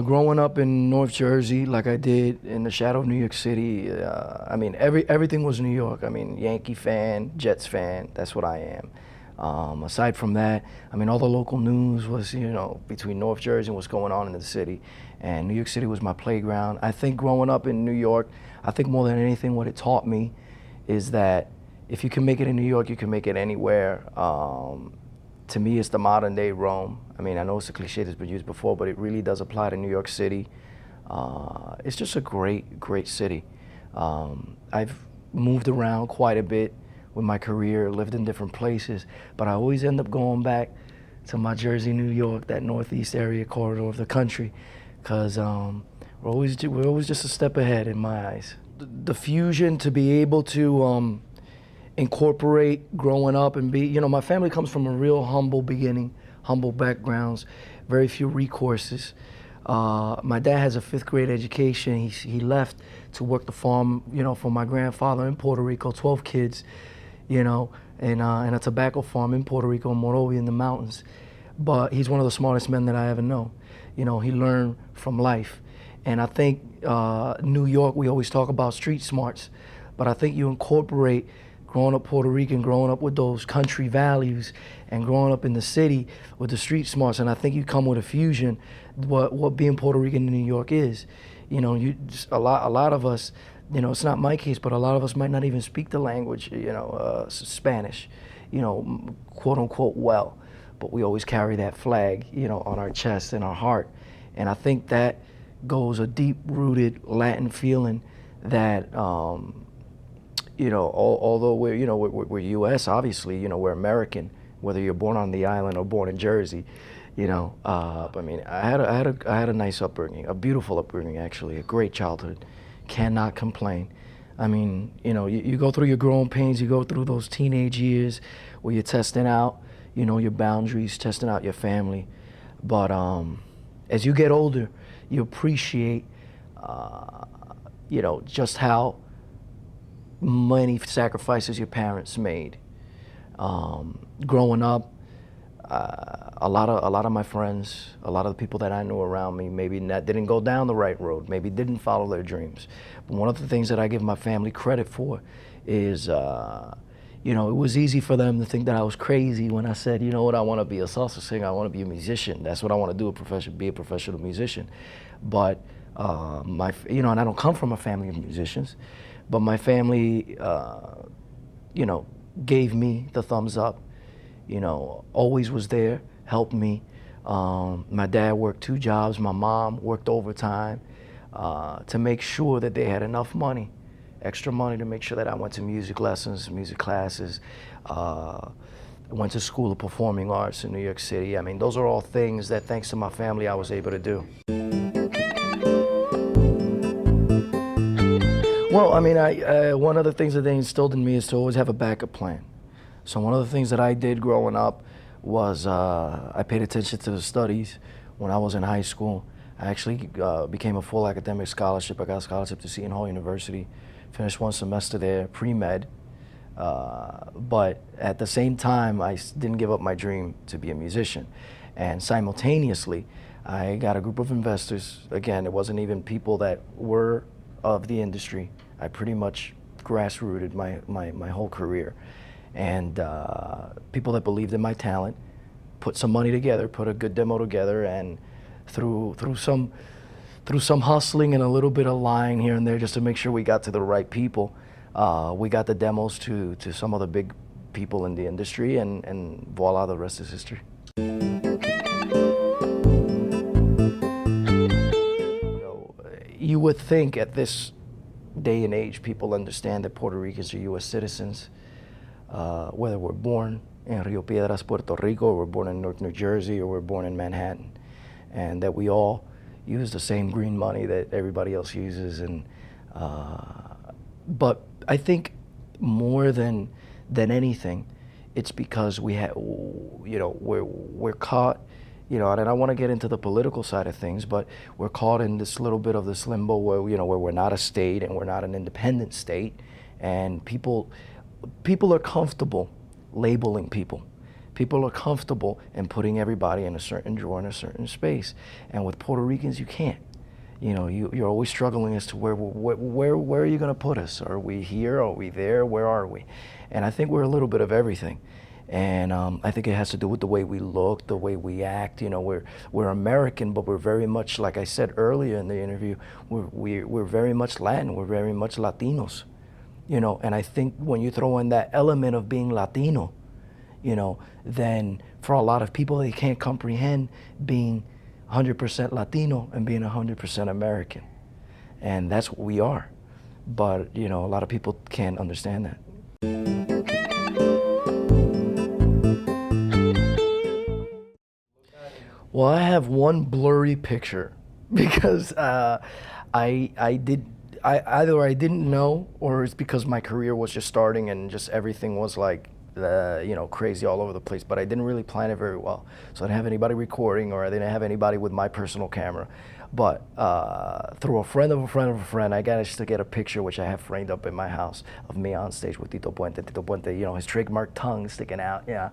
growing up in North Jersey, like I did in the shadow of New York City, I mean, everything was New York. I mean, Yankee fan, Jets fan, that's what I am. Aside from that, I mean, all the local news was, between North Jersey and what's going on in the city. And New York City was my playground. I think growing up in New York, I think more than anything what it taught me is that if you can make it in New York, you can make it anywhere. To me, it's the modern day Rome. I mean, I know it's a cliche that's been used before, but it really does apply to New York City. It's just a great, great city. I've moved around quite a bit with my career, lived in different places, but I always end up going back to my Jersey, New York, that northeast area corridor of the country, because we're always just a step ahead in my eyes. The fusion to be able to incorporate growing up and be, my family comes from a real humble beginning, humble backgrounds, very few recourses. My dad has a 5th grade education. He left to work the farm, for my grandfather in Puerto Rico, 12 kids, and a tobacco farm in Puerto Rico, Morovia in the mountains. But he's one of the smartest men that I ever know. He learned from life. And I think New York, we always talk about street smarts, but I think you incorporate growing up Puerto Rican, growing up with those country values, and growing up in the city with the street smarts, and I think you come with a fusion, what being Puerto Rican in New York is. A lot of us, it's not my case, but a lot of us might not even speak the language, Spanish, quote unquote well, but we always carry that flag, on our chest and our heart, and I think that goes a deep-rooted Latin feeling that. Although we're U.S., obviously, we're American, whether you're born on the island or born in Jersey, I mean, I had a nice upbringing, a beautiful upbringing, actually, a great childhood. Cannot complain. I mean, you go through your growing pains, you go through those teenage years where you're testing out, your boundaries, testing out your family. But as you get older, you appreciate, just how many sacrifices your parents made. Growing up, a lot of my friends, a lot of the people that I knew around me, maybe didn't go down the right road, maybe didn't follow their dreams. But one of the things that I give my family credit for is, it was easy for them to think that I was crazy when I said, I want to be a salsa singer, I want to be a musician. That's what I want to do, be a professional musician. But and I don't come from a family of musicians. But my family, gave me the thumbs up, always was there, helped me. My dad worked 2 jobs, my mom worked overtime to make sure that they had enough money, extra money to make sure that I went to music lessons, music classes, went to School of Performing Arts in New York City. I mean, those are all things that, thanks to my family, I was able to do. Well, I mean, one of the things that they instilled in me is to always have a backup plan. So one of the things that I did growing up was I paid attention to the studies. When I was in high school, I actually became a full academic scholarship. I got a scholarship to Seton Hall University, finished 1 semester there, pre-med. But at the same time, I didn't give up my dream to be a musician. And simultaneously, I got a group of investors. Again, it wasn't even people that were of the industry. I pretty much grassrooted my whole career. And people that believed in my talent put some money together, put a good demo together, and through some hustling and a little bit of lying here and there just to make sure we got to the right people, we got the demos to some of the big people in the industry, and voila, the rest is history. You would think at this day and age people understand that Puerto Ricans are U.S. citizens, whether we're born in Rio Piedras, Puerto Rico, or we're born in Newark, New Jersey, or we're born in Manhattan, and that we all use the same green money that everybody else uses. And but I think more than anything, it's because we're caught. And I don't want to get into the political side of things, but we're caught in this little bit of this limbo where, where we're not a state and we're not an independent state, and people are comfortable labeling people. People are comfortable in putting everybody in a certain drawer in a certain space. And with Puerto Ricans, you can't. You know, you're always struggling as to where are you going to put us? Are we here? Are we there? Where are we? And I think we're a little bit of everything. And I think it has to do with the way we look, the way we act. You know, we're American, but we're very much, like I said earlier in the interview, we're very much Latin. We're very much Latinos. You know, and I think when you throw in that element of being Latino, you know, then for a lot of people, they can't comprehend being 100% Latino and being 100% American. And that's what we are. But, you know, a lot of people can't understand that. Well, I have one blurry picture because either I didn't know, or it's because my career was just starting and just everything was like, you know, crazy all over the place, but I didn't really plan it very well. So I didn't have anybody recording, or I didn't have anybody with my personal camera. But through a friend of a friend of a friend, I managed to get a picture, which I have framed up in my house, of me on stage with Tito Puente. Tito Puente, you know, his trademark tongue sticking out, yeah,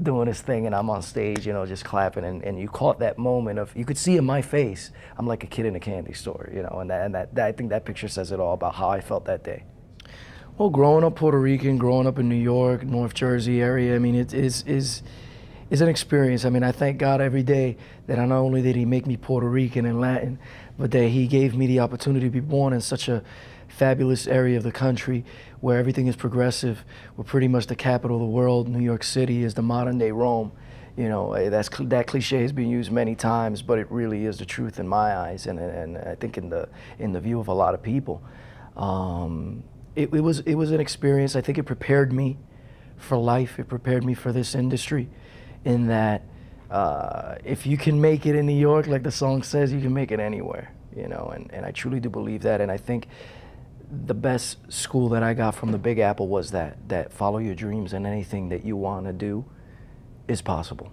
doing his thing, and I'm on stage, you know, just clapping. And you caught that moment of, you could see in my face, I'm like a kid in a candy store, you know, and that I think that picture says it all about how I felt that day. Well, growing up Puerto Rican, growing up in New York, North Jersey area, I mean, it is an experience. I mean, I thank God every day that not only did he make me Puerto Rican and Latin, but that he gave me the opportunity to be born in such a fabulous area of the country where everything is progressive. We're pretty much the capital of the world. New York City is the modern day Rome. You know, that cliche has been used many times, but it really is the truth in my eyes, and I think in the view of a lot of people. It was an experience. I think it prepared me for life. It prepared me for this industry, in that if you can make it in New York, like the song says, you can make it anywhere, you know, and I truly do believe that. And I think the best school that I got from the Big Apple was that follow your dreams, and anything that you want to do is possible.